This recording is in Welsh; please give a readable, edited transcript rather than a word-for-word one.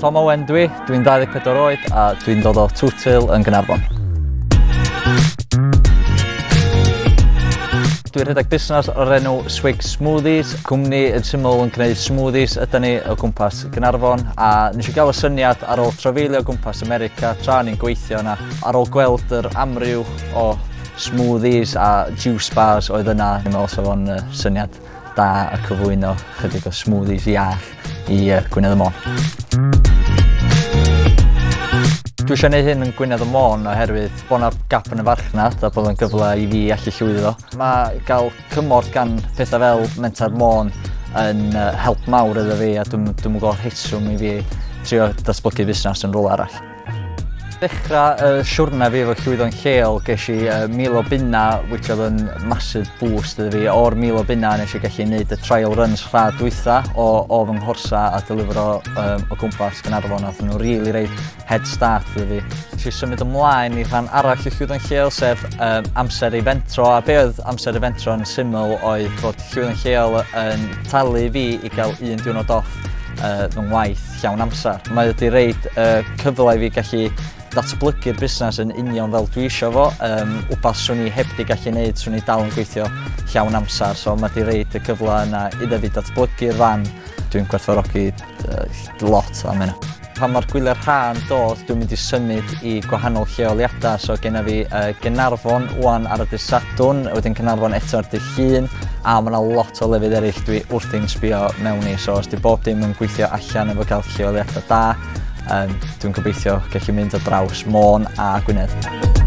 Tom Owen dwi'n 24 oed a dwi'n dod o Twtil yn Gaernarfon. Dwi'n rhedeg busnes o'r enw Swig Smoothies. Cwmni yn syml yn gwneud smoothies ydyn ni o gwmpas Gaernarfon a nes i gael y syniad ar ôl trafeilio o gwmpas America tra ni'n gweithio yna. Ar ôl gweld yr amryw o smoothies a juice bars oedd yna, ni'n meddwl sef o'n syniad da a cyflwyno chydig o smoothies iach i Gwynedd y Môn. Dwi eisiau gwneud hyn yn Gwynedd y Môn oherwydd bod yna gap yn y farchnad a bod yn gyfle i fi allu llwyddo. Mae gael cymorth gan pethau fel Menter Môn yn help mawr iddo fi a dwi'n gweld rheswm i fi trio datblygu busnes yn rôl arall. Dechrau siwrna fi efo llwyddo'n lleol, ges i 1000 o bunna, which oedd yn massive boost iddo fi. O'r 1000 o bunna nes i gallu gwneud y trial runs rhad dwytha o fy nghorsa a delifro o gwmpas Gaernarfon. Nath nhw rili reid head start iddo fi. Nes i symud ymlaen i rhan arall i llwyddo'n lleol, sef amser i fentro. A be oedd amser i fentro yn syml oedd bod llwyddo'n lleol yn talu fi i gael 1 diwrnod off fy ngwaith llawn amser. Mae wedi reid cyfle i fi gallu datblygu'r busnes yn union fel dwi eisiau fo. Wbath swn i heb di gallu gwneud, swn i dal yn gweithio llawn amser. So mae wedi reid y cyfle yna iddo fi datblygu'r fan. Dwi'n gwerthfawrogi lot am hynna. Pan mae'r gwyliau'r haf yn dod, dwi'n mynd i symud i gwahanol lleoliadau. So genna fi Gaernarfon wan ar y dydd Sadwrn, wedyn Gaernarfon eto ar dydd Llun, a mae yna lot o lefydd eraill dwi wrthi'n sbio mewn i. So os di bob dim yn gweithio allan efo cael lleoliadau da, dwi'n gobeithio gallu mynd o draws Môn a Gwynedd.